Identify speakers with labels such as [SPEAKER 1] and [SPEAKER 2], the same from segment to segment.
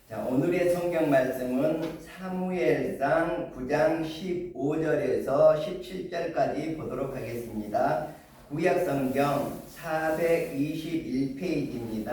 [SPEAKER 1] 자, 오늘의 성경 말씀은 사무엘상 9장 15절에서 17절까지 보도록 하겠습니다. 구약 성경 421페이지입니다.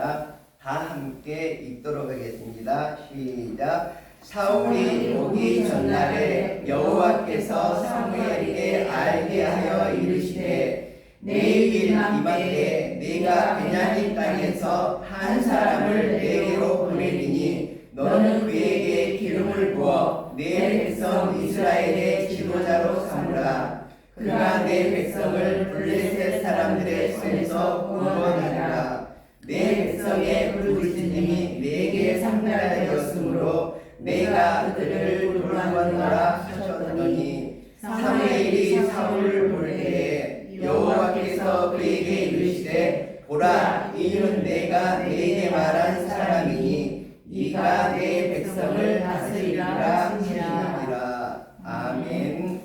[SPEAKER 1] 다 함께 읽도록 하겠습니다. 시작. 사울이 오기 전날에 여호와께서 사무엘에게 알게 하여 이르시되 내일 이맘때 네가 베냐민 땅에서 한 사람을 내게로 보내리니 너는 그에게 기름을 부어 내 백성 이스라엘의 지도자로 삼으라. 그가 내 백성을 블레셋 사람들의 손에서 구원하리라. 내 백성의 부르짖음이 내게 상달되었으므로 내가 그들을 돌아보노라 하셨더니 사무엘이 사울을 볼 때에 여호와께서 그에게 이르시되 보라, 이는 내가 내게 말한 사람이니 네가 내 백성을 다스리리라 하시니라. 아멘.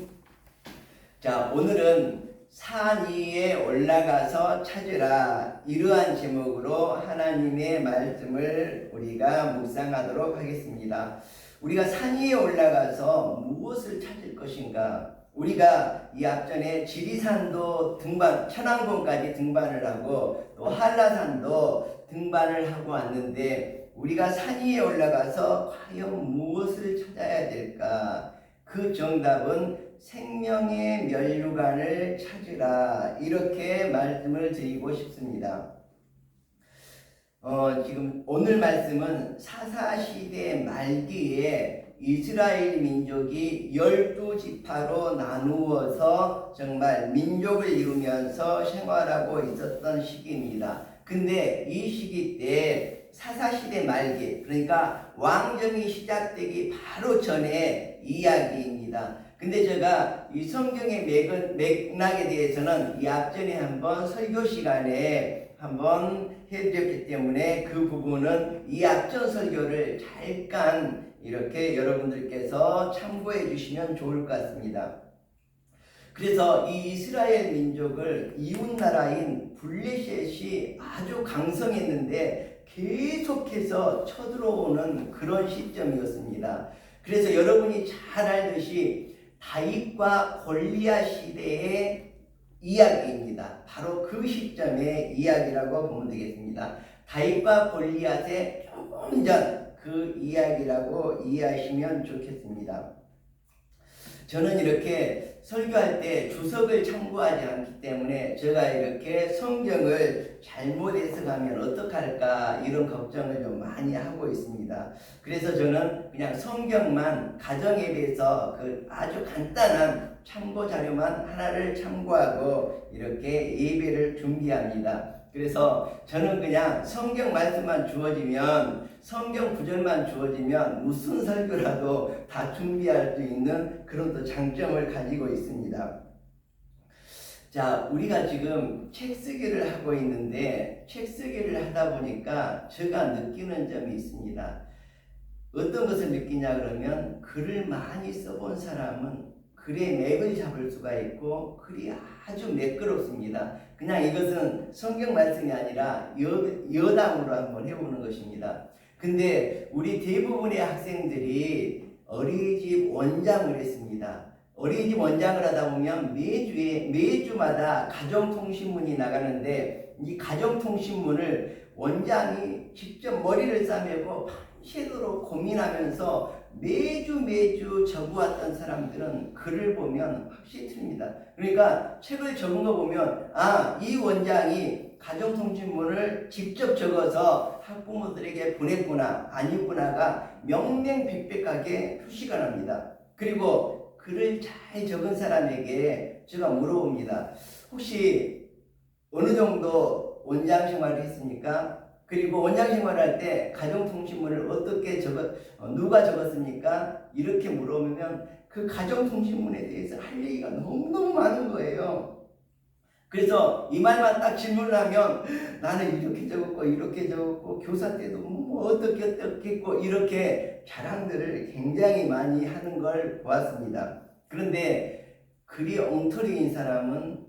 [SPEAKER 1] 자, 오늘은 산 위에 올라가서 찾으라, 이러한 제목으로 하나님의 말씀을 우리가 묵상하도록 하겠습니다. 우리가 산 위에 올라가서 무엇을 찾을 것인가? 우리가 이 앞전에 지리산도 등반, 천왕봉까지 등반을 하고 또 한라산도 등반을 하고 왔는데 우리가 산 위에 올라가서 과연 무엇을 찾아야 될까? 그 정답은 생명의 면류관을 찾으라, 이렇게 말씀을 드리고 싶습니다. 지금 오늘 말씀은 사사시대 말기에 이스라엘 민족이 12지파로 나누어서 정말 민족을 이루면서 생활하고 있었던 시기입니다. 근데 이 시기 때 사사시대 말기, 그러니까 왕정이 시작되기 바로 전에 이야기입니다. 근데 제가 이 성경의 맥락에 대해서는 이 앞전에 한번 설교 시간에 한번 해드렸기 때문에 그 부분은 이 앞전 설교를 잠깐 이렇게 여러분들께서 참고해 주시면 좋을 것 같습니다. 그래서 이 이스라엘 민족을 이웃나라인 블레셋이 아주 강성했는데 계속해서 쳐들어오는 그런 시점이었습니다. 그래서 여러분이 잘 알듯이 다윗과 골리앗 시대의 이야기입니다. 바로 그 시점의 이야기라고 보면 되겠습니다. 다윗과 골리앗의 조금 전 그 이야기라고 이해하시면 좋겠습니다. 저는 이렇게 설교할 때 주석을 참고하지 않기 때문에 제가 이렇게 성경을 잘못 해석하면 어떡할까 이런 걱정을 좀 많이 하고 있습니다. 그래서 저는 그냥 성경만 가정에 대해서 그 아주 간단한 참고 자료만 하나를 참고하고 이렇게 예배를 준비합니다. 그래서 저는 그냥 성경 말씀만 주어지면, 성경 구절만 주어지면 무슨 설교라도 다 준비할 수 있는 그런 또 장점을 가지고 있습니다. 자, 우리가 지금 책 쓰기를 하고 있는데 책 쓰기를 하다 보니까 제가 느끼는 점이 있습니다. 어떤 것을 느끼냐 그러면 글을 많이 써본 사람은 글의 맥을 잡을 수가 있고 글이 아주 매끄럽습니다. 그냥 이것은 성경 말씀이 아니라 여담으로 한번 해보는 것입니다. 근데 우리 대부분의 학생들이 어린이집 원장을 했습니다. 어린이집 원장을 하다 보면 매주마다 가정통신문이 나가는데 이 가정통신문을 원장이 직접 머리를 싸매고 밤새도록 고민하면서 매주 적어왔던 사람들은 글을 보면 확실히 틀립니다. 그러니까 책을 적은 거 보면 이 원장이 가정통신문을 직접 적어서 학부모들에게 보냈구나 아니구나가 명명백백하게 표시가 납니다. 그리고 글을 잘 적은 사람에게 제가 물어봅니다. 혹시 어느 정도 원장 생활을 했습니까? 그리고 원장 생활할 때 가정통신문을 어떻게 누가 적었습니까? 이렇게 물어보면 그 가정통신문에 대해서 할 얘기가 너무너무 많은 거예요. 그래서 이 말만 딱 질문을 하면 나는 이렇게 적었고 교사 때도 뭐 어떻게 했고 이렇게 자랑들을 굉장히 많이 하는 걸 보았습니다. 그런데 글이 엉터리인 사람은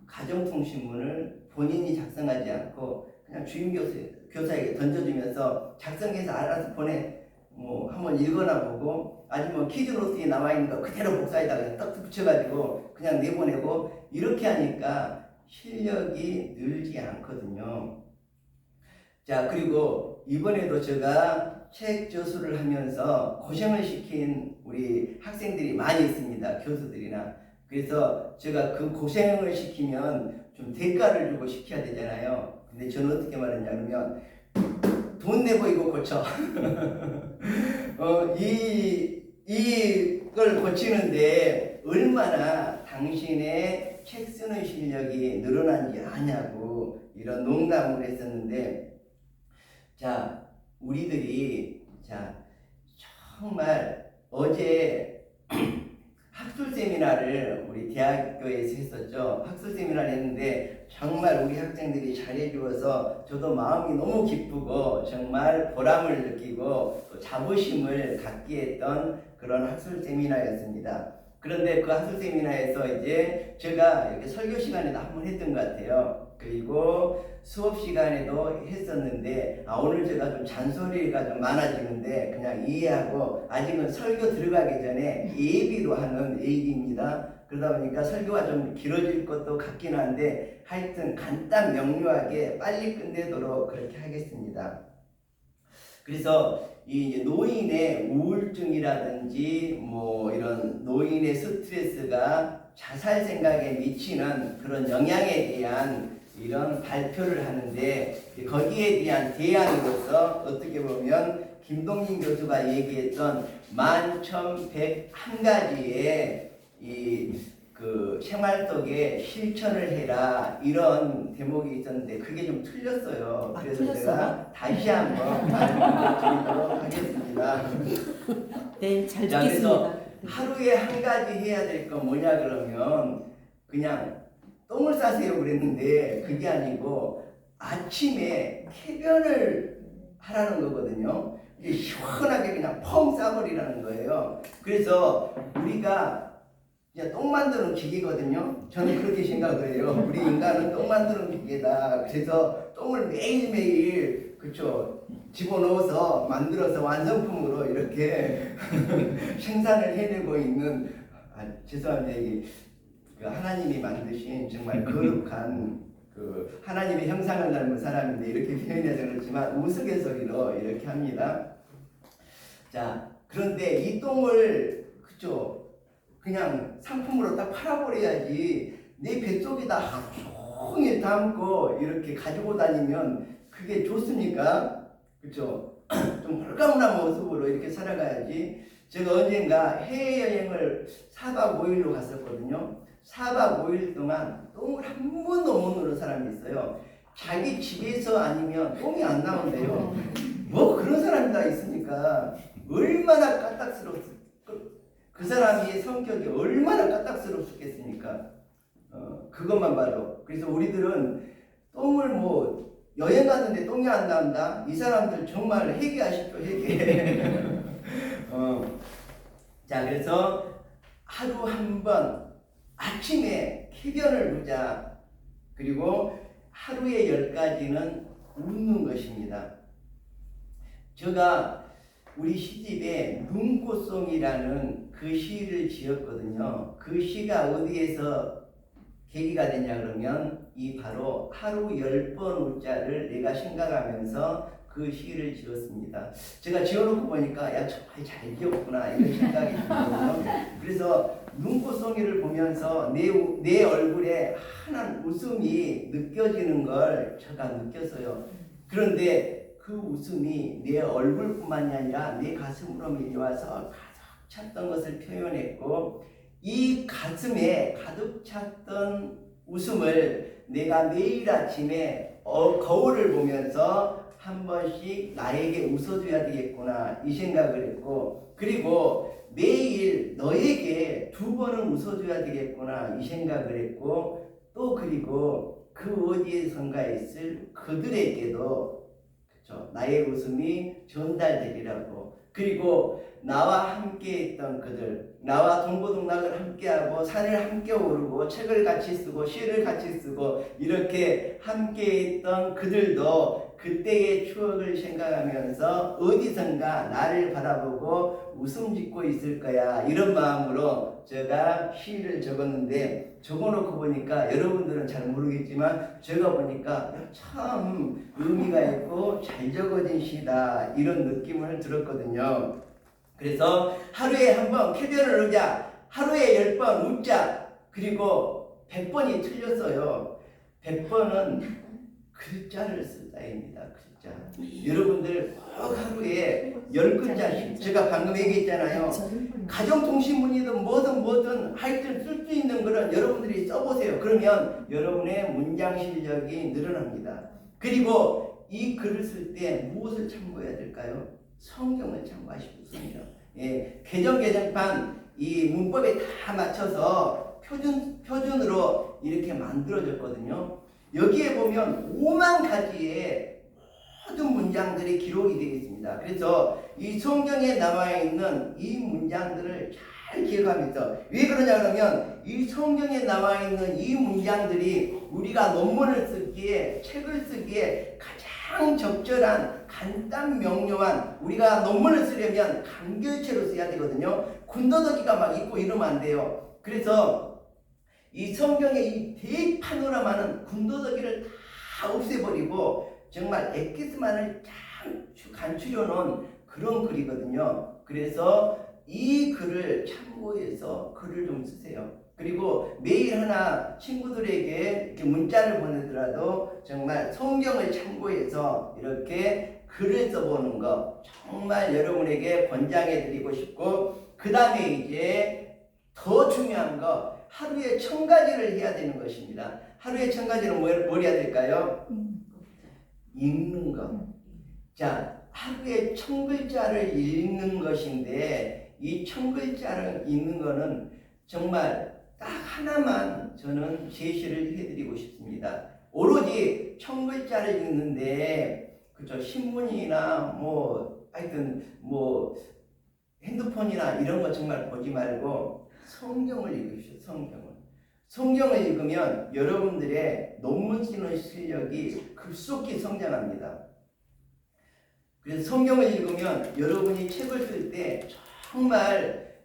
[SPEAKER 1] 가정통신문을 본인이 작성하지 않고 그냥 주임 교수예요. 교사에게 던져주면서 작성해서 알아서 보내. 뭐 한번 읽어나 보고 아니면 퀴즈 노트에 나와 있는 거 그대로 복사에다가 딱 붙여가지고 그냥 내보내고 이렇게 하니까 실력이 늘지 않거든요. 자, 그리고 이번에도 제가 책 저수를 하면서 고생을 시킨 우리 학생들이 많이 있습니다. 교수들이나. 그래서 제가 그 고생을 시키면 좀 대가를 주고 시켜야 되잖아요. 근데 저는 어떻게 말했냐면 돈 내고 이거 고쳐. 이걸 고치는데 얼마나 당신의 책 쓰는 실력이 늘어난지 아냐고 이런 농담을 했었는데, 자, 우리들이 정말 어제 학술 세미나를 우리 대학교에서 했었죠. 학술 세미나를 했는데 정말 우리 학생들이 잘해주어서 저도 마음이 너무 기쁘고 정말 보람을 느끼고 또 자부심을 갖게 했던 그런 학술 세미나였습니다. 그런데 그 학술 세미나에서 이제 제가 이렇게 설교 시간에도 한번 했던 것 같아요. 그리고 수업 시간에도 했었는데 오늘 제가 좀 잔소리가 좀 많아지는데 그냥 이해하고, 아직은 설교 들어가기 전에 예비로 하는 얘기입니다. 그러다 보니까 설교가 좀 길어질 것도 같긴 한데 하여튼 간단 명료하게 빨리 끝내도록 그렇게 하겠습니다. 그래서 이 노인의 우울증이라든지 뭐 이런 노인의 스트레스가 자살 생각에 미치는 그런 영향에 대한 이런 발표를 하는데, 거기에 대한 대안으로서 어떻게 보면 김동진 교수가 얘기했던 11,101가지의 그 생활 속에 실천을 해라 이런 대목이 있었는데 그게 좀 틀렸어요. 그래서
[SPEAKER 2] 틀렸어요?
[SPEAKER 1] 제가 다시 한번 말씀드리도록 하겠습니다.
[SPEAKER 2] 네, 잘
[SPEAKER 1] 자,
[SPEAKER 2] 듣겠습니다.
[SPEAKER 1] 그래서 하루에 한 가지 해야 될 건 뭐냐 그러면 그냥 똥을 싸세요 그랬는데 그게 아니고 아침에 쾌변을 하라는 거거든요. 이게 시원하게 그냥 펑 싸버리라는 거예요. 그래서 우리가 그냥 똥 만드는 기계거든요. 저는 그렇게 생각을 해요. 우리 인간은 똥 만드는 기계다. 그래서 똥을 매일매일 그쵸 집어넣어서 만들어서 완성품으로 이렇게 생산을 해내고 있는, 죄송합니다. 이게 하나님이 만드신 정말 거룩한 그 하나님의 형상을 닮은 사람인데 이렇게 표현해서 그렇지만 우스갯소리로 이렇게 합니다. 자, 그런데 이 똥을 그쵸 그냥 상품으로 딱 팔아버려야지 내 뱃속에다 하루 종일 담고 이렇게 가지고 다니면 그게 좋습니까? 그쵸? 좀 홀가분한 모습으로 이렇게 살아가야지. 제가 언젠가 해외여행을 4박 5일로 갔었거든요. 4박 5일 동안 똥을 한 번도 못 누른 사람이 있어요. 자기 집에서 아니면 똥이 안 나온대요. 뭐 그런 사람이 다 있으니까 얼마나 까딱스럽습니까? 그 사람의 성격이 얼마나 까딱스럽겠습니까? 그것만 봐도. 그래서 우리들은 똥을 뭐 여행 갔는데 똥이 안 나온다? 이 사람들 정말 회개하십시오, 회개. 자, 그래서 하루 한 번 아침에 쾌변을 보자. 그리고 하루에 10가지는 웃는 것입니다. 제가 우리 시집에 눈꽃송이라는 그 시를 지었거든요. 그 시가 어디에서 계기가 되냐 그러면 이 바로 하루 10번 웃자를 내가 생각하면서 그 시를 지었습니다. 제가 지어놓고 보니까 야 정말 잘 지었구나 이런 생각이 들거든요. 그래서 눈꽃송이를 보면서 내 얼굴에 환한 웃음이 느껴지는 걸 제가 느꼈어요. 그런데 그 웃음이 내 얼굴뿐만이 아니라 내 가슴으로 밀려와서 가득 찼던 것을 표현했고, 이 가슴에 가득 찼던 웃음을 내가 매일 아침에 거울을 보면서 한 번씩 나에게 웃어줘야 되겠구나 이 생각을 했고, 그리고 매일 너에게 2번은 웃어줘야 되겠구나 이 생각을 했고, 또 그리고 그 어디에선가 있을 그들에게도 나의 웃음이 전달되리라고, 그리고 나와 함께 했던 그들, 나와 동고동락을 함께하고 산을 함께 오르고 책을 같이 쓰고 시를 같이 쓰고 이렇게 함께 했던 그들도 그때의 추억을 생각하면서 어디선가 나를 바라보고 웃음 짓고 있을 거야, 이런 마음으로 제가 시를 적었는데, 적어놓고 보니까 여러분들은 잘 모르겠지만 제가 보니까 참 의미가 있고 잘 적어진 시다, 이런 느낌을 들었거든요. 그래서 하루에 한 번 쾌변을 하자, 하루에 10번 웃자, 그리고 100번이 틀렸어요. 100번은 글자를 쓴다입니다. 글자. 여러분들 꼭 하루에 10글자씩, 제가 방금 얘기했잖아요. 가정통신문이든 뭐든 하여튼 쓸 수 있는 거는 여러분들이 써보세요. 그러면 여러분의 문장 실력이 늘어납니다. 그리고 이 글을 쓸 때 무엇을 참고해야 될까요? 성경을 참고하시고 있습니다. 예, 개정판 이 문법에 다 맞춰서 표준으로 이렇게 만들어졌거든요. 여기에 보면 5만 가지의 모든 문장들이 기록이 되어 있습니다. 그래서 이 성경에 나와 있는 이 문장들을 잘 기억하면서, 왜 그러냐 그러면 이 성경에 나와 있는 이 문장들이 우리가 논문을 쓰기에, 책을 쓰기에 가장 적절한 간단 명료한, 우리가 논문을 쓰려면 간결체로 써야 되거든요. 군더더기가 막 있고 이러면 안 돼요. 그래서 이 성경의 이 대파노라마는 군더더기를 다 없애버리고 정말 엑기스만을 잘 간추려 놓은 그런 글이거든요. 그래서 이 글을 참고해서 글을 좀 쓰세요. 그리고 매일 하나 친구들에게 이렇게 문자를 보내더라도 정말 성경을 참고해서 이렇게 글을 써보는 거 정말 여러분에게 권장해 드리고 싶고, 그 다음에 이제 더 중요한 거, 하루에 1000가지를 해야 되는 것입니다. 하루에 1000가지는 뭘 해야 될까요? 읽는 거. 자, 하루에 1000글자를 읽는 것인데, 이 1000글자를 읽는 거는 정말 딱 하나만 저는 제시를 해드리고 싶습니다. 오로지 1000글자를 읽는데, 그죠? 신문이나 하여튼 핸드폰이나 이런 거 정말 보지 말고 성경을 읽으십시오. 성경을 읽으면 여러분들의 논문 쓰는 실력이 급속히 성장합니다. 그래서 성경을 읽으면 여러분이 책을 쓸 때 정말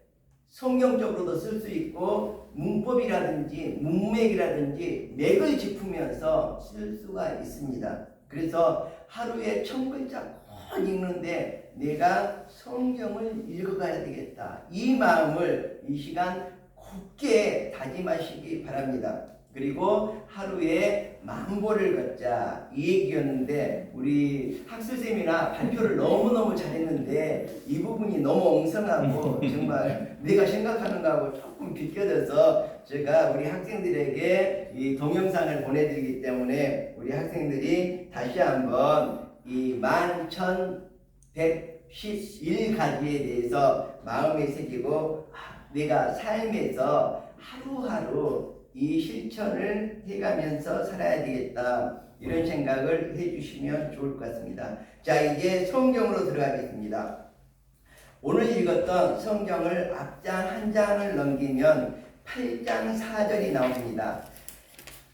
[SPEAKER 1] 성경적으로도 쓸 수 있고, 문법이라든지 문맥이라든지 맥을 짚으면서 쓸 수가 있습니다. 그래서 하루에 1000글자 꼭 읽는데 내가 성경을 읽어가야 되겠다, 이 마음을 이 시간 굳게 다짐하시기 바랍니다. 그리고 하루에 10,000보를 걷자, 이 얘기였는데, 우리 학술쌤이나 발표를 너무너무 잘했는데 이 부분이 너무 엉성하고 정말 내가 생각하는 거하고 조금 비껴져서 제가 우리 학생들에게 이 동영상을 보내드리기 때문에 우리 학생들이 다시 한번 이 11,111가지에 대해서 마음에 새기고, 내가 삶에서 하루하루 이 실천을 해가면서 살아야 되겠다, 이런 생각을 해주시면 좋을 것 같습니다. 자, 이제 성경으로 들어가겠습니다. 오늘 읽었던 성경을 앞장 한 장을 넘기면 8장 4절이 나옵니다.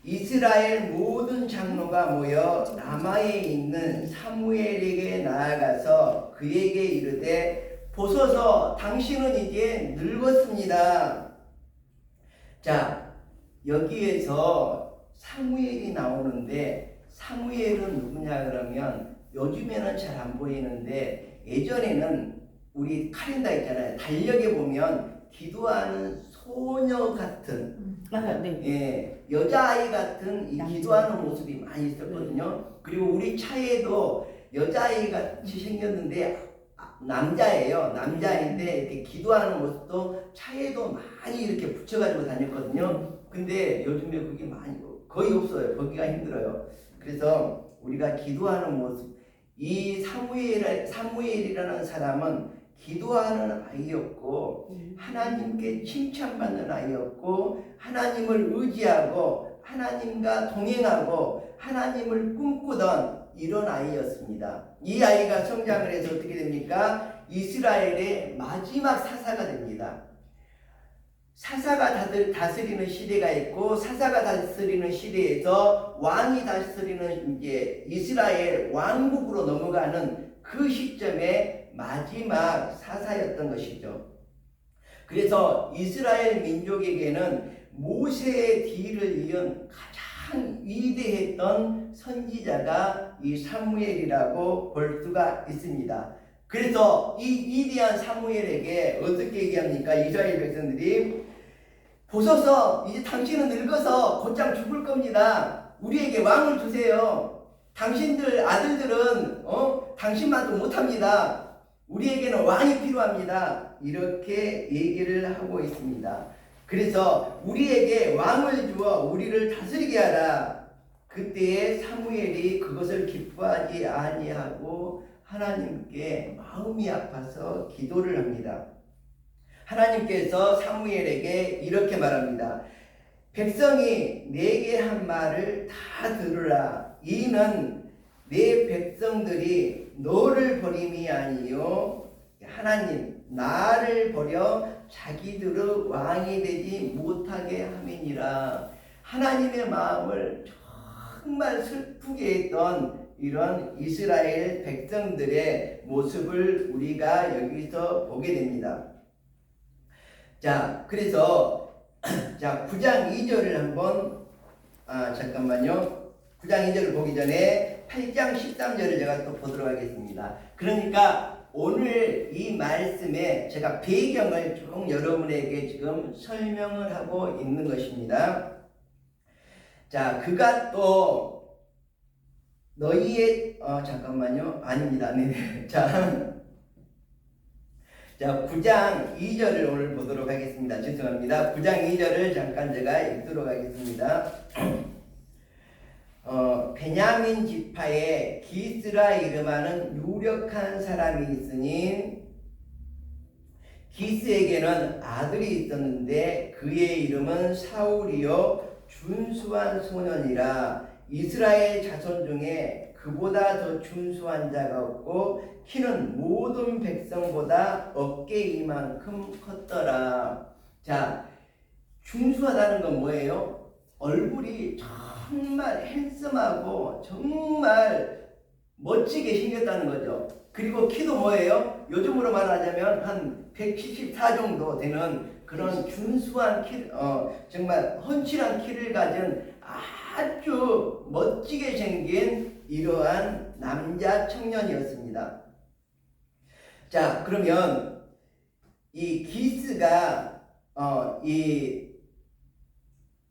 [SPEAKER 1] 이스라엘 모든 장로가 모여 라마에 있는 사무엘에게 나아가서 그에게 이르되, 보소서, 당신은 이제 늙었습니다. 자, 여기에서 사무엘이 나오는데, 사무엘은 누구냐 그러면 요즘에는 잘 안 보이는데, 예전에는 우리 칼렌더 있잖아요. 달력에 보면 기도하는 소녀 같은,
[SPEAKER 2] 네.
[SPEAKER 1] 예, 여자아이 같은 이 기도하는 모습이 많이 있었거든요. 그리고 우리 차에도 여자아이 같이 생겼는데 남자예요. 남자인데 이렇게 기도하는 모습도 차에도 많이 이렇게 붙여가지고 다녔거든요. 근데 요즘에 그게 거의 없어요. 보기가 힘들어요. 그래서 우리가 기도하는 모습, 이 사무엘이라는 사람은 기도하는 아이였고, 하나님께 칭찬받는 아이였고, 하나님을 의지하고 하나님과 동행하고 하나님을 꿈꾸던 이런 아이였습니다. 이 아이가 성장을 해서 어떻게 됩니까? 이스라엘의 마지막 사사가 됩니다. 사사가 다스리는 시대가 있고 사사가 다스리는 시대에서 왕이 다스리는 이제 이스라엘 왕국으로 넘어가는 그 시점에 마지막 사사였던 것이죠. 그래서 이스라엘 민족에게는 모세의 뒤를 이은 가장 위대했던 선지자가 이 사무엘이라고 볼 수가 있습니다. 그래서 이 위대한 사무엘에게 어떻게 얘기합니까? 이스라엘 백성들이 보소서, 이제 당신은 늙어서 곧장 죽을 겁니다. 우리에게 왕을 주세요. 당신들 아들들은 당신만도 못합니다. 우리에게는 왕이 필요합니다. 이렇게 얘기를 하고 있습니다. 그래서 우리에게 왕을 주어 우리를 다스리게 하라. 그때에 사무엘이 그것을 기뻐하지 아니하고 하나님께 마음이 아파서 기도를 합니다. 하나님께서 사무엘에게 이렇게 말합니다. 백성이 내게 한 말을 다 들으라. 이는 내 백성들이 너를 버림이 아니요 하나님 나를 버려 자기들의 왕이 되지 못하게 함이니라. 하나님의 마음을 정말 슬프게 했던 이런 이스라엘 백성들의 모습을 우리가 여기서 보게 됩니다. 자, 그래서 자 9장 2절을 한번 잠깐만요. 9장 2절을 보기 전에 8장 13절을 제가 또 보도록 하겠습니다. 그러니까 오늘 이 말씀에 제가 배경을 좀 여러분에게 지금 설명을 하고 있는 것입니다. 자, 그가 또 너희의 잠깐만요. 아닙니다. 네. 자 9장 2절을 오늘 보도록 하겠습니다. 죄송합니다. 9장 2절을 잠깐 제가 읽도록 하겠습니다. 베냐민 지파에 기스라 이름하는 유력한 사람이 있으니 기스에게는 아들이 있었는데 그의 이름은 사울이요 준수한 소년이라. 이스라엘 자손 중에 그보다 더 준수한 자가 없고 키는 모든 백성보다 어깨 이만큼 컸더라. 자, 준수하다는 건 뭐예요? 얼굴이 정말 핸섬하고 정말 멋지게 생겼다는 거죠. 그리고 키도 뭐예요? 요즘으로 말하자면 한 174 정도 되는 그런 준수한 키, 정말 헌칠한 키를 가진 아주 멋지게 생긴 이러한 남자 청년이었습니다. 자, 그러면 이 기스가 이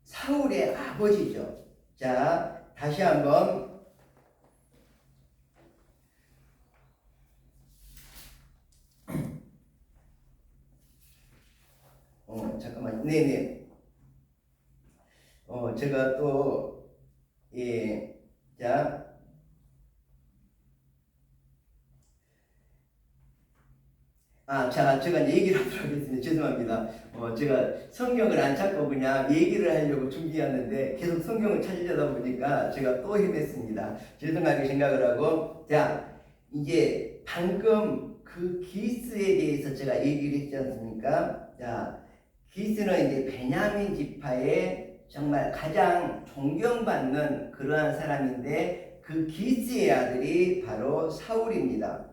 [SPEAKER 1] 사울의 아버지죠. 자, 다시 한번 잠깐만. 네네. 제가 또 자 제가 얘기를 하도록 하겠습니다. 죄송합니다. 제가 성경을 안 찾고 그냥 얘기를 하려고 준비했는데 계속 성경을 찾으려다 보니까 제가 또 헤맸습니다. 죄송하게 생각을 하고, 자, 이제 방금 그 기스에 대해서 제가 얘기를 했지 않습니까? 자, 기스는 이제 베냐민 지파의 정말 가장 존경받는 그러한 사람인데 그 기스의 아들이 바로 사울입니다.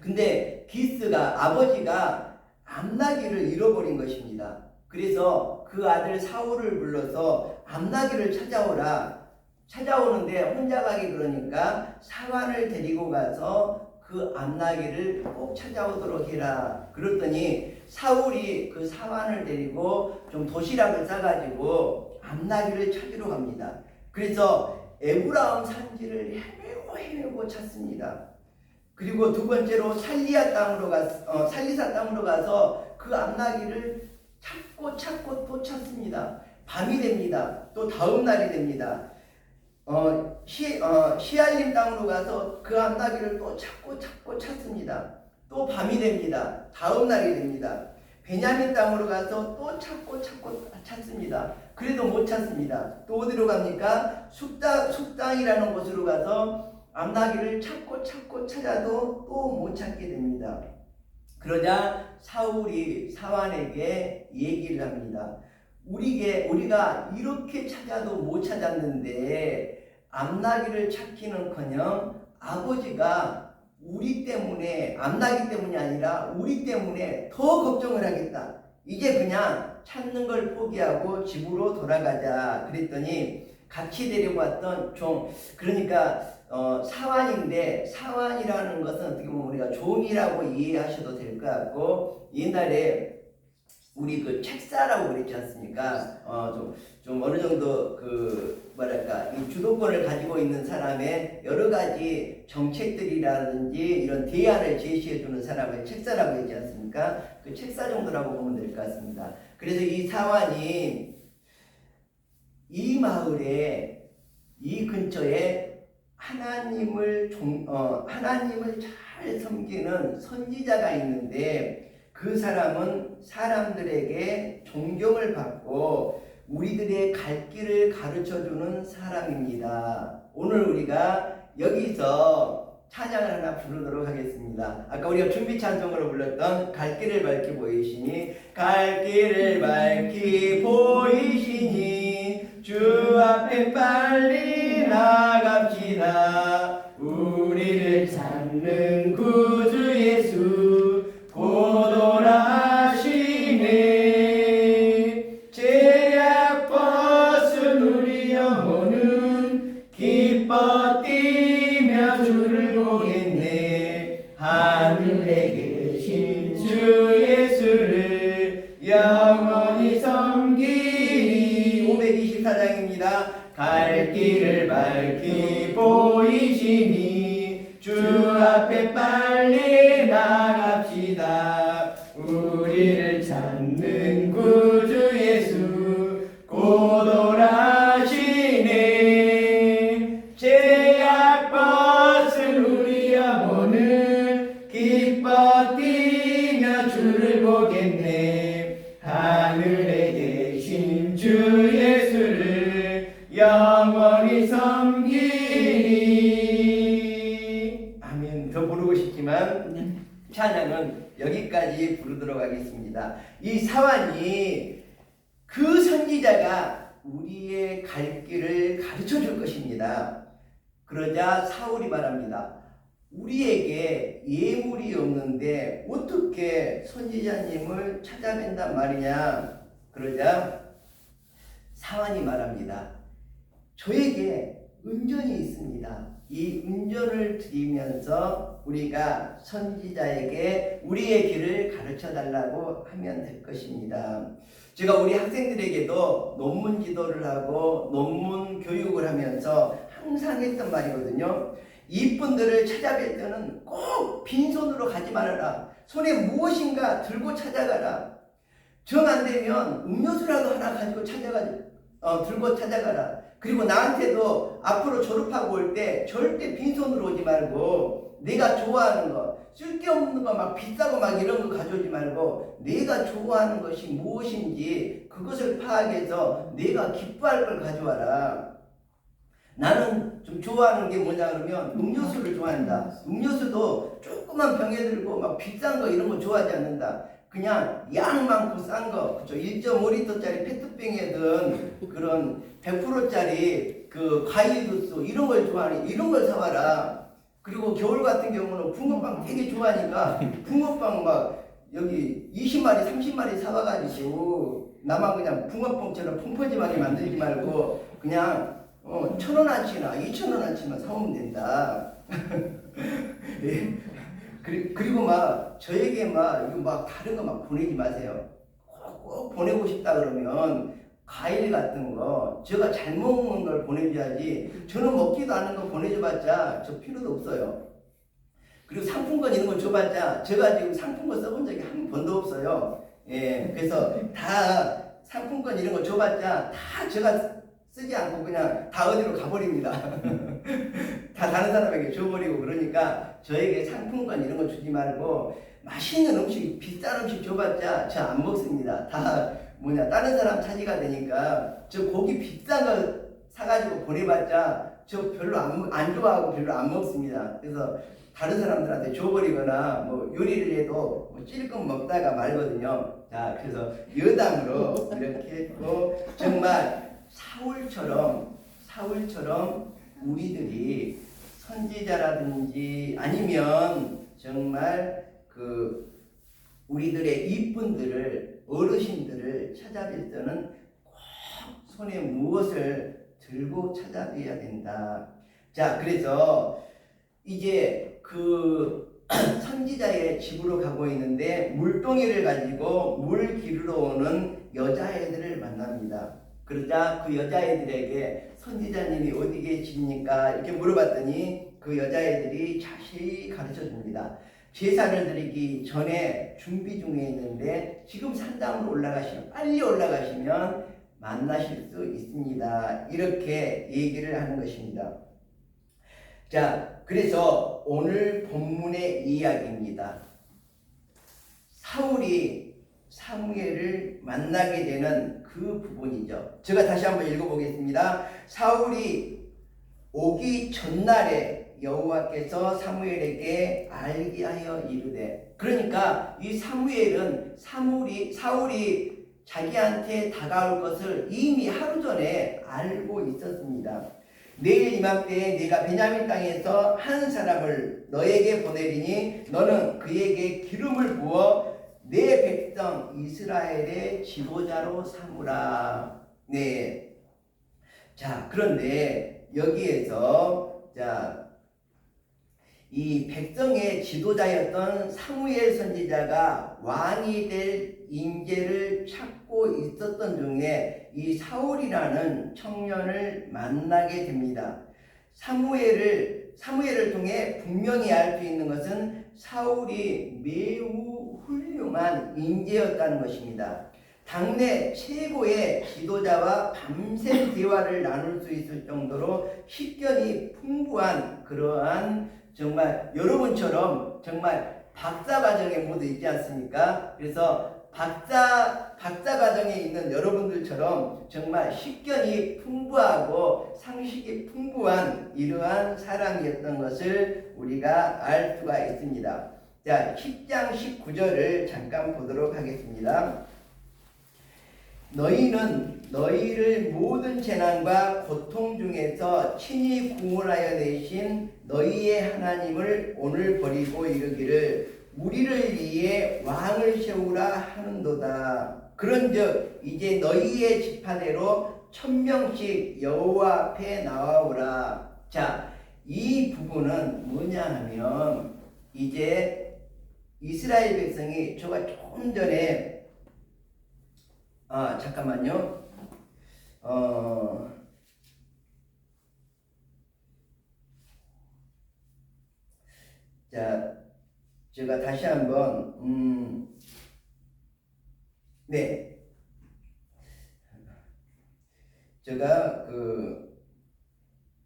[SPEAKER 1] 근데 기스가 아버지가 암나기를 잃어버린 것입니다. 그래서 그 아들 사울을 불러서 암나기를 찾아오라. 찾아오는데 혼자 가기 그러니까 사환을 데리고 가서 그 암나기를 꼭 찾아오도록 해라. 그랬더니 사울이 그 사환을 데리고 좀 도시락을 싸가지고 암나기를 찾으러 갑니다. 그래서 에브라임 산지를 헤매고 찾습니다. 그리고 두 번째로 살리사 땅으로 가서 그 암나기를 찾고 또 찾습니다. 밤이 됩니다. 또 다음 날이 됩니다. 시알림 땅으로 가서 그 암나기를 또 찾고 찾습니다. 또 밤이 됩니다. 다음 날이 됩니다. 베냐민 땅으로 가서 또 찾고 찾습니다. 그래도 못 찾습니다. 또 어디로 갑니까? 숙당이라는 곳으로 가서 암나기를 찾고 찾아도 또 못 찾게 됩니다. 그러자 사울이 사환에게 얘기를 합니다. 우리가 이렇게 찾아도 못 찾았는데 암나기를 찾기는커녕 아버지가 우리 때문에, 암나기 때문이 아니라 우리 때문에 더 걱정을 하겠다. 이제 그냥 찾는 걸 포기하고 집으로 돌아가자. 그랬더니 같이 데리고 왔던 종, 그러니까 사환인데, 사환이라는 것은 어떻게 보면 우리가 종이라고 이해하셔도 될 것 같고, 옛날에 우리 그 책사라고 그랬지 않습니까? 좀 어느 정도 이 주도권을 가지고 있는 사람의 여러 가지 정책들이라든지 이런 대안을 제시해 주는 사람을 책사라고 했지 않습니까? 그 책사 정도라고 보면 될 것 같습니다. 그래서 이 사환이 이 마을에, 이 근처에 하나님을 잘 섬기는 선지자가 있는데, 그 사람은 사람들에게 존경을 받고 우리들의 갈 길을 가르쳐주는 사람입니다. 오늘 우리가 여기서 찬양을 하나 부르도록 하겠습니다. 아까 우리가 준비 찬송으로 불렀던 갈 길을 밝히 보이시니, 갈 길을 밝히 보이시니 주 앞에 빨리 나갑시다. 우리를 찾는 구주 예수 고돌하시네. 제약버스 우리 영혼은 기뻐 뛰며 주를 보겠네. 하늘에 계신 주 예수를 영원히 섬기리. 524장입니다. 갈 길을 밝히 보이시니 주 앞에 빨리 나갑시다. 우리를 찾는 구주 예수 고돌하시네. 제약버스 우리 영혼은 기뻐 뛰며 주를 보겠네. 하늘에 계신 주 예수를 영원히 섬기리. 아멘. 더 부르고 싶지만 찬양은 여기까지 부르도록 하겠습니다. 이 사환이 그 선지자가 우리의 갈 길을 가르쳐 줄 것입니다. 그러자 사울이 말합니다. 우리에게 예물이 없는데 어떻게 선지자님을 찾아낸단 말이냐. 그러자 사환이 말합니다. 저에게 은전이 있습니다. 이 은전을 드리면서 우리가 선지자에게 우리의 길을 가르쳐 달라고 하면 될 것입니다. 제가 우리 학생들에게도 논문 지도를 하고 논문 교육을 하면서 항상 했던 말이거든요. 이분들을 찾아뵐 때는 꼭 빈손으로 가지 말아라. 손에 무엇인가 들고 찾아가라. 정 안 되면 음료수라도 하나 가지고 들고 찾아가라. 그리고 나한테도 앞으로 졸업하고 올 때 절대 빈손으로 오지 말고 내가 좋아하는 거, 쓸데없는 거 막 비싸고 막 이런 거 가져오지 말고 내가 좋아하는 것이 무엇인지 그것을 파악해서 내가 기뻐할 걸 가져와라. 나는 좀 좋아하는 게 뭐냐 그러면 음료수를 좋아한다. 음료수도 조그만 병에 들고 막 비싼 거 이런 거 좋아하지 않는다. 그냥 양 많고 싼 거, 그쵸? 1.5리터짜리 페트병에 든 그런 100%짜리 그 과일 주스 이런 걸 좋아하니 이런 걸 사와라. 그리고 겨울 같은 경우는 붕어빵 되게 좋아하니까 붕어빵 막 여기 20마리 30마리 사와가지고 나만 그냥 붕어빵처럼 펑퍼짐하게 만들지 말고 그냥 1,000원어치나 2,000원어치만 사오면 된다. 예. 그리고 막 저에게 막 이거 막 다른 거 막 보내지 마세요. 꼭 보내고 싶다 그러면 과일 같은 거 제가 잘 먹는 걸 보내줘야지 저는 먹지도 않는 거 보내줘봤자 저 필요도 없어요. 그리고 상품권 이런 거 줘봤자 제가 지금 상품권 써본 적이 한 번도 없어요. 예, 그래서 다 상품권 이런 거 줘봤자 다 제가 쓰지 않고 그냥 다 어디로 가버립니다. 다 다른 사람에게 줘버리고. 그러니까 저에게 상품권 이런 거 주지 말고 맛있는 음식, 비싼 음식 줘봤자 저 안 먹습니다. 다 다른 사람 차지가 되니까 저 고기 비싼 거 사가지고 보내봤자 저 별로 안 좋아하고 별로 안 먹습니다. 그래서 다른 사람들한테 줘버리거나 뭐 요리를 해도 뭐 찔끔 먹다가 말거든요. 자, 그래서 여당으로 이렇게 했고 정말 사울처럼 우리들이 선지자라든지 아니면 정말 그 우리들의 이쁜들을 어르신들을 찾아뵐 때는 꼭 손에 무엇을 들고 찾아뵈야 된다. 자, 그래서 이제 그 선지자의 집으로 가고 있는데 물동이를 가지고 물 기르러 오는 여자애들을 만납니다. 그러자 그 여자애들에게 선지자님이 어디 계십니까? 이렇게 물어봤더니 그 여자애들이 자세히 가르쳐 줍니다. 제사를 드리기 전에 준비 중에 있는데 지금 산당으로 올라가시면 빨리 올라가시면 만나실 수 있습니다. 이렇게 얘기를 하는 것입니다. 자, 그래서 오늘 본문의 이야기입니다. 사울이 사무엘을 만나게 되는 그 부분이죠. 제가 다시 한번 읽어보겠습니다. 사울이 오기 전날에 여호와께서 사무엘에게 알게 하여 이르되, 그러니까 이 사무엘은 사울이 자기한테 다가올 것을 이미 하루 전에 알고 있었습니다. 내일 이맘때에 네가 베냐민 땅에서 한 사람을 너에게 보내리니 너는 그에게 기름을 부어 내 백성 이스라엘의 지도자로 삼으라. 네. 자, 그런데 여기에서 이 백성의 지도자였던 사무엘 선지자가 왕이 될 인재를 찾고 있었던 중에 이 사울이라는 청년을 만나게 됩니다. 사무엘을 통해 분명히 알 수 있는 것은 사울이 매우 훌륭한 인재였다는 것입니다. 당내 최고의 지도자와 밤샘 대화를 나눌 수 있을 정도로 식견이 풍부한 그러한 정말 여러분처럼 정말 박사 과정에 모두 있지 않습니까? 그래서 박사 과정에 있는 여러분들처럼 정말 식견이 풍부하고 상식이 풍부한 이러한 사람이었던 것을 우리가 알 수가 있습니다. 자, 10장 19절을 잠깐 보도록 하겠습니다. 너희는 너희를 모든 재난과 고통 중에서 친히 구원하여 내신 너희의 하나님을 오늘 버리고 이르기를 우리를 위해 왕을 세우라 하는도다. 그런즉 이제 너희의 지파대로 1000명씩 여호와 앞에 나와오라. 자, 이 부분은 뭐냐 하면 이제 이스라엘 백성이 제가 조금 전에 잠깐만요. 자, 제가 다시 한번 네, 제가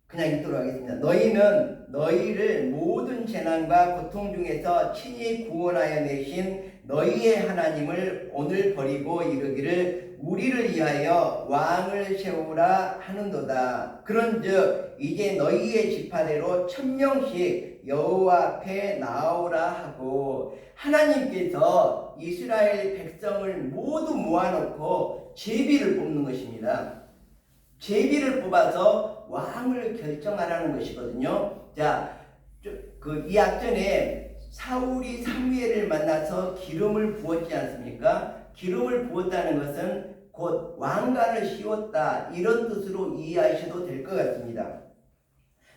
[SPEAKER 1] 그냥 읽도록 하겠습니다. 너희는 너희를 모든 재난과 고통 중에서 친히 구원하여 내신 너희의 하나님을 오늘 버리고 이르기를 우리를 위하여 왕을 세우라 하는도다. 그런즉 이제 너희의 지파대로 1000명씩 여호와 앞에 나오라 하고, 하나님께서 이스라엘 백성을 모두 모아놓고 제비를 뽑는 것입니다. 제비를 뽑아서 왕을 결정하라는 것이거든요. 자, 이 앞전에 사울이 사무엘을 만나서 기름을 부었지 않습니까? 기름을 부었다는 것은 곧 왕관을 씌웠다, 이런 뜻으로 이해하셔도 될 것 같습니다.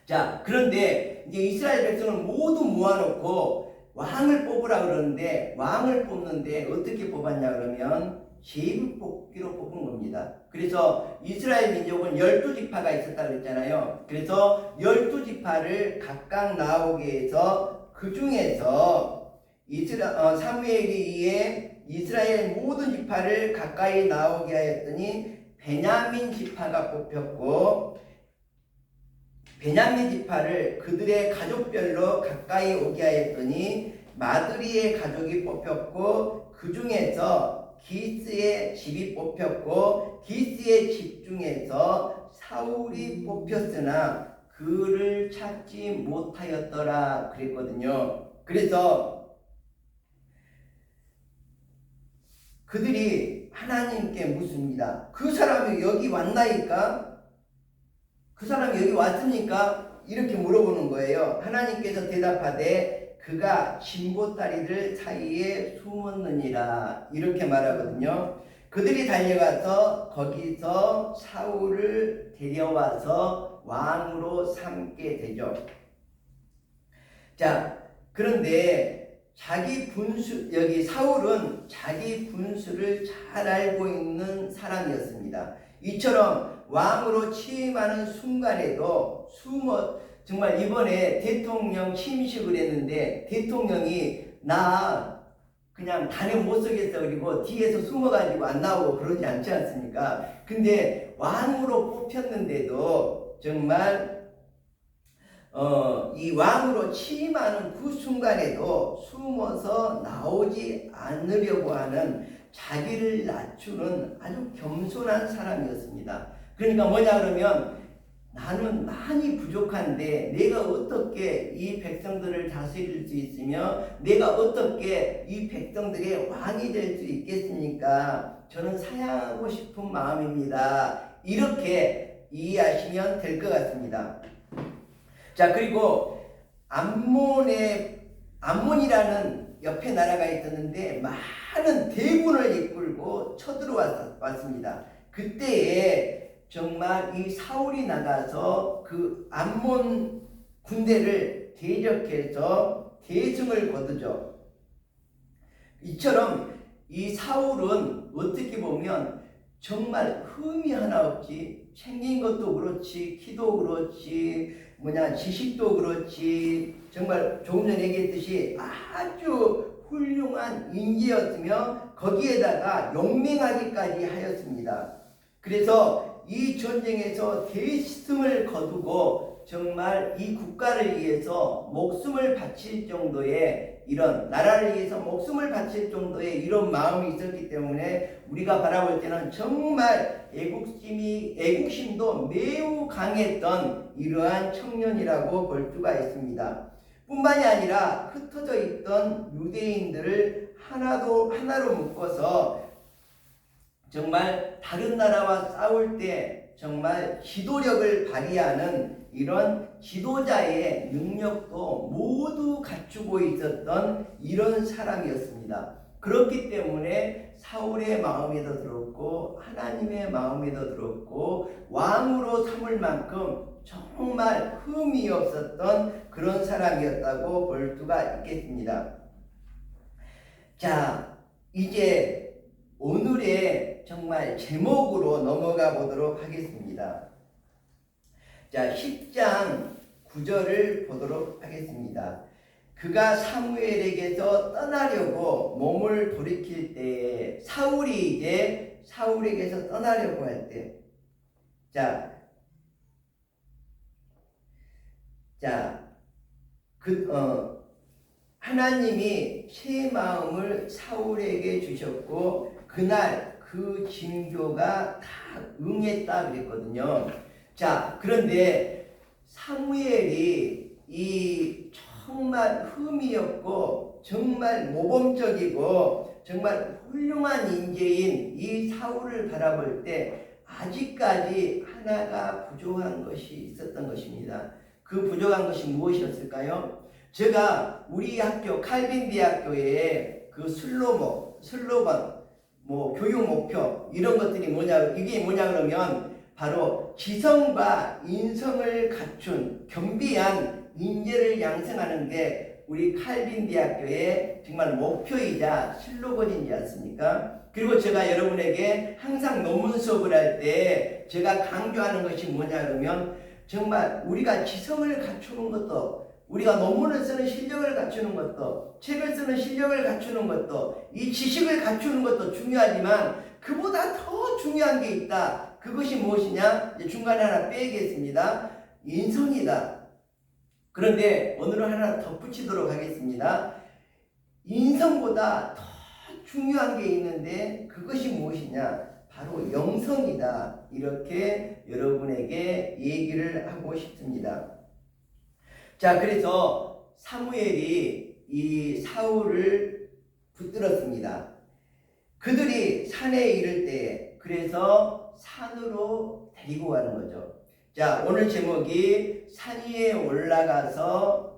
[SPEAKER 1] 자, 그런데 이제 이스라엘 백성을 모두 모아놓고 왕을 뽑으라 그러는데, 왕을 뽑는데 어떻게 뽑았냐 그러면 제비 뽑기로 뽑은 겁니다. 그래서 이스라엘 민족은 12지파가 있었다 그랬잖아요. 그래서 12지파를 각각 나오게 해서 그 중에서 사무엘이 이에 이스라엘 모든 지파를 가까이 나오게 하였더니 베냐민 지파가 뽑혔고, 베냐민 지파를 그들의 가족별로 가까이 오게 하였더니 마드리의 가족이 뽑혔고, 그 중에서 기스의 집이 뽑혔고, 기스의 집 중에서 사울이 뽑혔으나 그를 찾지 못하였더라 그랬거든요. 그래서 그들이 하나님께 묻습니다. 그 사람이 여기 왔나이까? 그 사람이 여기 왔습니까? 이렇게 물어보는 거예요. 하나님께서 대답하되 그가 진보다리들 사이에 숨었느니라 이렇게 말하거든요. 그들이 달려가서 거기서 사울을 데려와서 왕으로 삼게 되죠. 자, 그런데 여기 사울은 자기 분수를 잘 알고 있는 사람이었습니다. 이처럼 왕으로 취임하는 순간에도 정말 이번에 대통령 취임식을 했는데 대통령이 나 그냥 단에 못 서겠어 그리고 뒤에서 숨어가지고 안 나오고 그러지 않지 않습니까? 근데 왕으로 뽑혔는데도 정말 이 왕으로 취임하는 그 순간에도 숨어서 나오지 않으려고 하는 자기를 낮추는 아주 겸손한 사람이었습니다. 그러니까 뭐냐 그러면 나는 많이 부족한데 내가 어떻게 이 백성들을 다스릴 수 있으며 내가 어떻게 이 백성들의 왕이 될 수 있겠습니까? 저는 사양하고 싶은 마음입니다. 이렇게 이해하시면 될 것 같습니다. 자, 그리고 암몬이라는 옆에 나라가 있었는데 많은 대군을 이끌고 쳐들어왔습니다. 그때에 정말 이 사울이 나가서 그 암몬 군대를 대적해서 대승을 거두죠. 이처럼 이 사울은 어떻게 보면 정말 흠이 하나 없이 생긴 것도 그렇지 키도 그렇지 지식도 그렇지 정말 조금 전에 얘기했듯이 아주 훌륭한 인재였으며 거기에다가 용맹하기까지 하였습니다. 그래서 이 전쟁에서 대승을 거두고 정말 이 국가를 위해서 목숨을 바칠 정도의 이런 나라를 위해서 목숨을 바칠 정도의 이런 마음이 있었기 때문에 우리가 바라볼 때는 정말 애국심도 매우 강했던 이러한 청년이라고 볼 수가 있습니다. 뿐만이 아니라 흩어져 있던 유대인들을 하나로 묶어서 정말 다른 나라와 싸울 때 정말 지도력을 발휘하는 이런 지도자의 능력도 모두 갖추고 있었던 이런 사람이었습니다. 그렇기 때문에 사울의 마음에도 들었고 하나님의 마음에도 들었고 왕으로 삼을 만큼 정말 흠이 없었던 그런 사람이었다고 볼 수가 있겠습니다. 자, 이제 오늘의 정말 제목으로 넘어가 보도록 하겠습니다. 자, 10장 9절을 보도록 하겠습니다. 그가 사무엘에게서 떠나려고 몸을 돌이킬 때에 사울이 이제 사울에게서 떠나려고 할 때, 하나님이 새 마음을 사울에게 주셨고 그날 그 징조가 다 응했다 그랬거든요. 자, 그런데 사무엘이 이 정말 흠이 없고 정말 모범적이고 정말 훌륭한 인재인 이 사울을 바라볼 때 아직까지 하나가 부족한 것이 있었던 것입니다. 그 부족한 것이 무엇이었을까요? 제가 우리 학교 칼빈 대학교에 그 슬로건 교육 목표 이런 것들이 이게 뭐냐 그러면 바로 지성과 인성을 갖춘 겸비한 인재를 양성하는 게 우리 칼빈 대학교의 정말 목표이자 슬로건이지 않습니까? 그리고 제가 여러분에게 항상 논문 수업을 할 때 제가 강조하는 것이 뭐냐 그러면 정말 우리가 지성을 갖추는 것도 우리가 논문을 쓰는 실력을 갖추는 것도 책을 쓰는 실력을 갖추는 것도 이 지식을 갖추는 것도 중요하지만 그보다 더 중요한 게 있다. 그것이 무엇이냐? 중간에 하나 빼겠습니다. 인성이다. 그런데 오늘은 하나 덧붙이도록 하겠습니다. 인성보다 더 중요한 게 있는데 그것이 무엇이냐? 바로 영성이다. 이렇게 여러분에게 얘기를 하고 싶습니다. 자, 그래서 사무엘이 이 사울을 붙들었습니다. 그들이 산에 이를 때 그래서 산으로 데리고 가는 거죠. 자, 오늘 제목이 산 위에 올라가서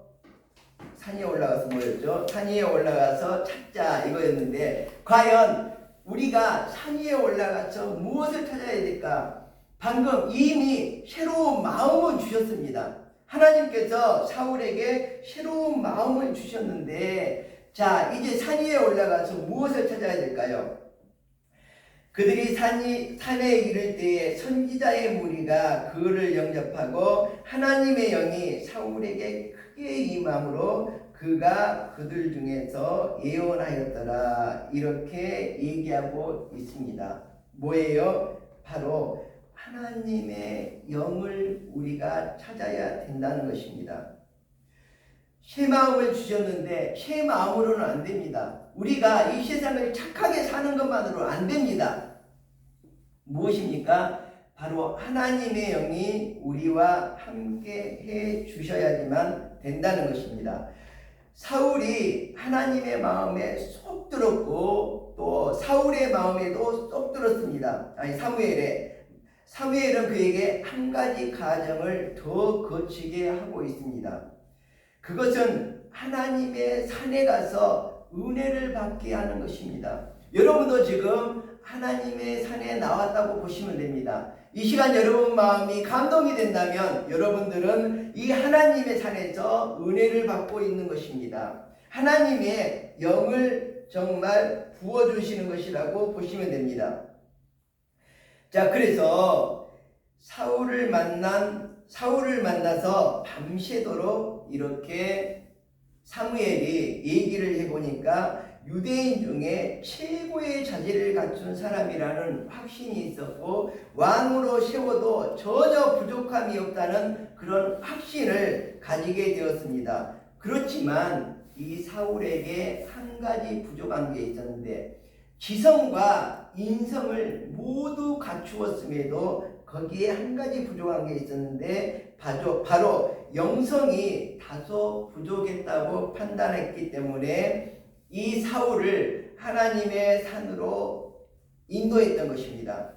[SPEAKER 1] 뭐였죠? 산 위에 올라가서 찾자 이거였는데, 과연 우리가 산 위에 올라가서 무엇을 찾아야 될까? 방금 이미 새로운 마음을 주셨습니다. 하나님께서 사울에게 새로운 마음을 주셨는데, 자, 이제 산 위에 올라가서 무엇을 찾아야 될까요? 그들이 산에 이를 때에 선지자의 무리가 그를 영접하고 하나님의 영이 사울에게 크게 임함으로 그가 그들 중에서 예언하였더라. 이렇게 얘기하고 있습니다. 뭐예요? 바로 하나님의 영을 우리가 찾아야 된다는 것입니다. 새 마음을 주셨는데 새 마음으로는 안 됩니다. 우리가 이 세상을 착하게 사는 것만으로 안 됩니다. 무엇입니까? 바로 하나님의 영이 우리와 함께 해 주셔야지만 된다는 것입니다. 사울이 하나님의 마음에 쏙 들었고 또 사울의 마음에도 쏙 들었습니다. 사무엘은 그에게 한 가지 가정을 더 거치게 하고 있습니다. 그것은 하나님의 산에 가서 은혜를 받게 하는 것입니다. 여러분도 지금 하나님의 산에 나왔다고 보시면 됩니다. 이 시간 여러분 마음이 감동이 된다면 여러분들은 이 하나님의 산에서 은혜를 받고 있는 것입니다. 하나님의 영을 정말 부어주시는 것이라고 보시면 됩니다. 자, 그래서 사울을 만나서 밤새도록 이렇게 사무엘이 얘기를 해보니까 유대인 중에 최고의 자질을 갖춘 사람이라는 확신이 있었고 왕으로 세워도 전혀 부족함이 없다는 그런 확신을 가지게 되었습니다. 그렇지만 이 사울에게 한 가지 부족한 게 있었는데, 지성과 인성을 모두 갖추었음에도 거기에 한 가지 부족한 게 있었는데 바로 영성이 다소 부족했다고 판단했기 때문에 이 사울을 하나님의 산으로 인도했던 것입니다.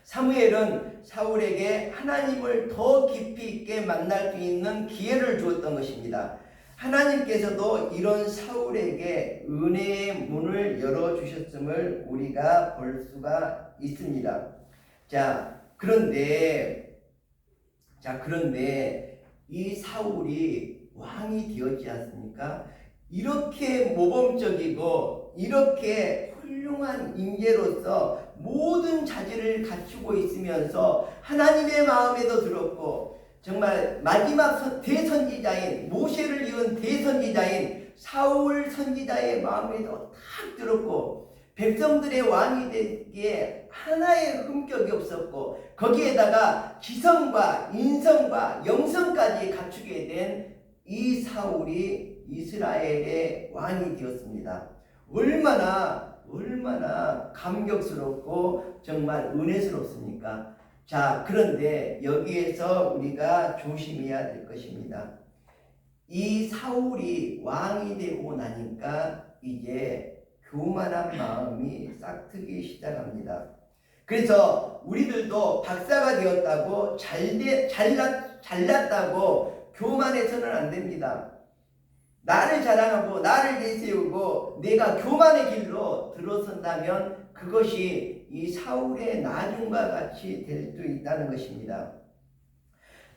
[SPEAKER 1] 사무엘은 사울에게 하나님을 더 깊이 있게 만날 수 있는 기회를 주었던 것입니다. 하나님께서도 이런 사울에게 은혜의 문을 열어주셨음을 우리가 볼 수가 있습니다. 그런데 이 사울이 왕이 되었지 않습니까? 이렇게 모범적이고 이렇게 훌륭한 인재로서 모든 자질을 갖추고 있으면서 하나님의 마음에도 들었고 정말 마지막 대선지자인 모세를 이은 대선지자인 사울 선지자의 마음에도 딱 들었고 백성들의 왕이 되기에 하나의 흠격이 없었고 거기에다가 지성과 인성과 영성까지 갖추게 된 이 사울이 이스라엘의 왕이 되었습니다. 얼마나 감격스럽고 정말 은혜스럽습니까? 자, 그런데 여기에서 우리가 조심해야 될 것입니다. 이 사울이 왕이 되고 나니까 이제 교만한 마음이 싹트기 시작합니다. 그래서 우리들도 박사가 되었다고 잘났다고 교만해서는 안 됩니다. 나를 자랑하고 나를 내세우고 내가 교만의 길로 들어선다면 그것이 이 사울의 나중과 같이 될 수 있다는 것입니다.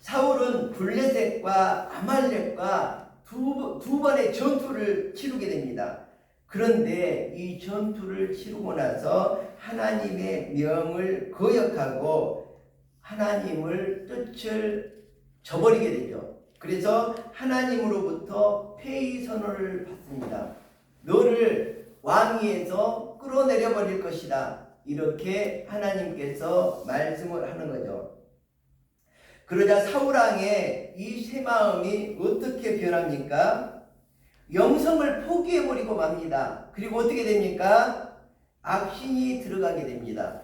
[SPEAKER 1] 사울은 블레셋과 아말렉과 두 번의 전투를 치르게 됩니다. 그런데 이 전투를 치르고 나서 하나님의 명을 거역하고 하나님을 뜻을 저버리게 되죠. 그래서 하나님으로부터 폐위 선언을 받습니다. 너를 왕위에서 끌어내려 버릴 것이다. 이렇게 하나님께서 말씀을 하는 거죠. 그러자 사울왕의 이 새 마음이 어떻게 변합니까? 영성을 포기해버리고 맙니다. 그리고 어떻게 됩니까? 악신이 들어가게 됩니다.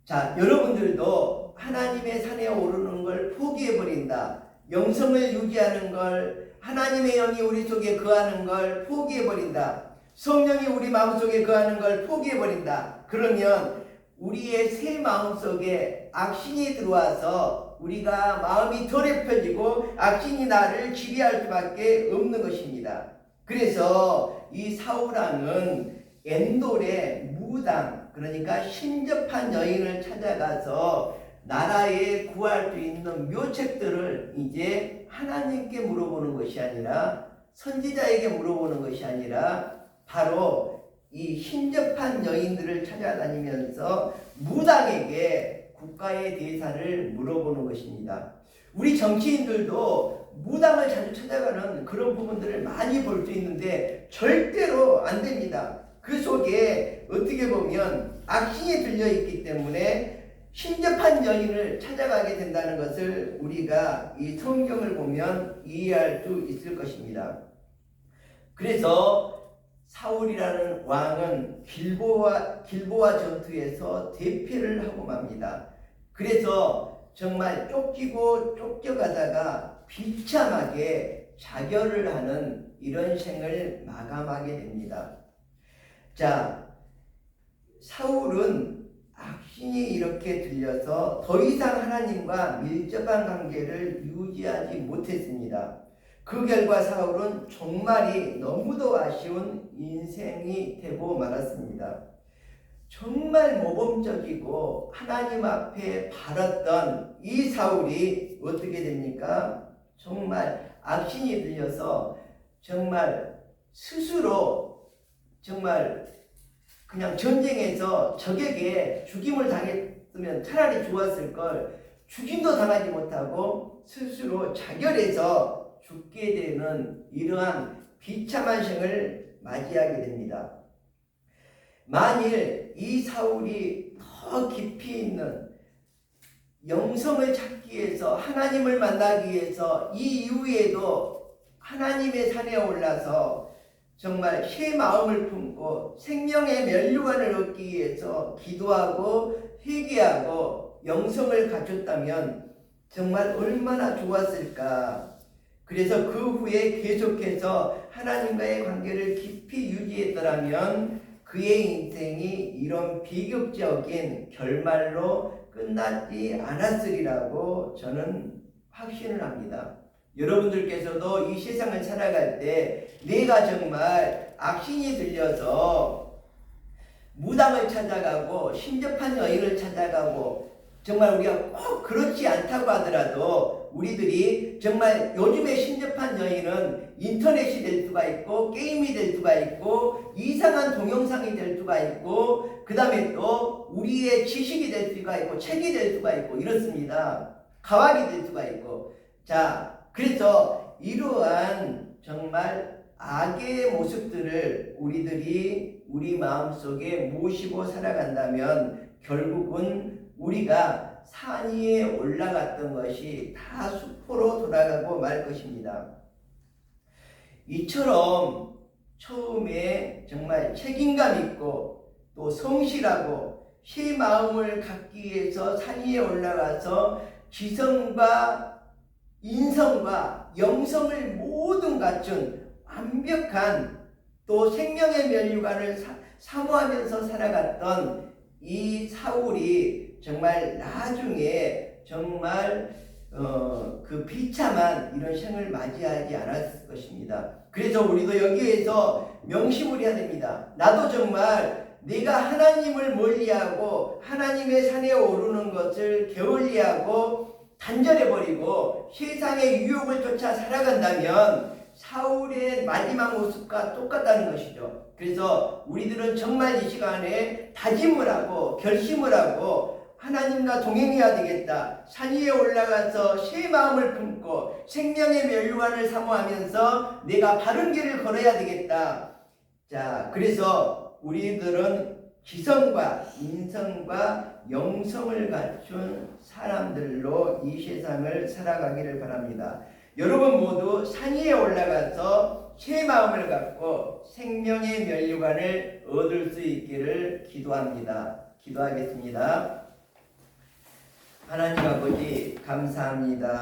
[SPEAKER 1] 자, 여러분들도 하나님의 산에 오르는 걸 포기해버린다. 영성을 유지하는 걸, 하나님의 영이 우리 속에 거하는 걸 포기해버린다. 성령이 우리 마음속에 거하는 걸 포기해버린다. 그러면 우리의 새 마음속에 악신이 들어와서 우리가 마음이 더럽혀지고 악신이 나를 지배할 수밖에 없는 것입니다. 그래서 이 사울왕은 엔돌의 무당, 그러니까 신접한 여인을 찾아가서 나라에 구할 수 있는 묘책들을 이제 하나님께 물어보는 것이 아니라, 선지자에게 물어보는 것이 아니라 바로 이 신접한 여인들을 찾아다니면서 무당에게 국가의 대사를 물어보는 것입니다. 우리 정치인들도 무당을 자주 찾아가는 그런 부분들을 많이 볼 수 있는데 절대로 안 됩니다. 그 속에 어떻게 보면 악신이 들려있기 때문에 신접한 여인을 찾아가게 된다는 것을 우리가 이 성경을 보면 이해할 수 있을 것입니다. 그래서 사울이라는 왕은 길보아 전투에서 대패를 하고 맙니다. 그래서 정말 쫓기고 쫓겨가다가 비참하게 자결을 하는 이런 생을 마감하게 됩니다. 자, 사울은 악신이 이렇게 들려서 더 이상 하나님과 밀접한 관계를 유지하지 못했습니다. 그 결과 사울은 종말이 너무도 아쉬운 인생이 되고 말았습니다. 정말 모범적이고 하나님 앞에 바랐던 이 사울이 어떻게 됩니까? 정말 악신이 들려서 정말 스스로 정말 그냥 전쟁에서 적에게 죽임을 당했으면 차라리 좋았을 걸 죽임도 당하지 못하고 스스로 자결해서 죽게 되는 이러한 비참한 생을 맞이하게 됩니다. 만일 이 사울이 더 깊이 있는 영성을 찾기 위해서, 하나님을 만나기 위해서 이 이후에도 하나님의 산에 올라서 정말 새 마음을 품고 생명의 면류관을 얻기 위해서 기도하고 회개하고 영성을 갖췄다면 정말 얼마나 좋았을까. 그래서 그 후에 계속해서 하나님과의 관계를 깊이 유지했더라면 그의 인생이 이런 비극적인 결말로 끝나지 않았으리라고 저는 확신을 합니다. 여러분들께서도 이 세상을 살아갈 때 내가 정말 악신이 들려서 무당을 찾아가고 신접한 여인을 찾아가고, 정말 우리가 꼭 그렇지 않다고 하더라도 우리들이 정말 요즘에 신접한 여인은 인터넷이 될 수가 있고 게임이 될 수가 있고 이상한 동영상이 될 수가 있고 그 다음에 또 우리의 지식이 될 수가 있고 책이 될 수가 있고 이렇습니다. 가학이 될 수가 있고. 자, 그래서 이러한 정말 악의 모습들을 우리들이 우리 마음속에 모시고 살아간다면 결국은 우리가 산 위에 올라갔던 것이 다 수포로 돌아가고 말 것입니다. 이처럼 처음에 정말 책임감 있고 또 성실하고 새 마음을 갖기 위해서 산 위에 올라가서 지성과 인성과 영성을 모두 갖춘 완벽한 또 생명의 면류관을 사모하면서 살아갔던 이 사울이 정말 나중에 정말 그 비참한 이런 생을 맞이하지 않았을 것입니다. 그래서 우리도 여기에서 명심을 해야 됩니다. 나도 정말 내가 하나님을 멀리하고 하나님의 산에 오르는 것을 게을리하고 단절해버리고 세상의 유혹을 쫓아 살아간다면 사울의 마지막 모습과 똑같다는 것이죠. 그래서 우리들은 정말 이 시간에 다짐을 하고 결심을 하고 하나님과 동행해야 되겠다. 산 위에 올라가서 새 마음을 품고 생명의 면류관을 사모하면서 내가 바른 길을 걸어야 되겠다. 자, 그래서 우리들은 지성과 인성과 영성을 갖춘 사람들로 이 세상을 살아가기를 바랍니다. 여러분 모두 산 위에 올라가서 새 마음을 갖고 생명의 면류관을 얻을 수 있기를 기도합니다. 기도하겠습니다. 하나님 아버지 감사합니다.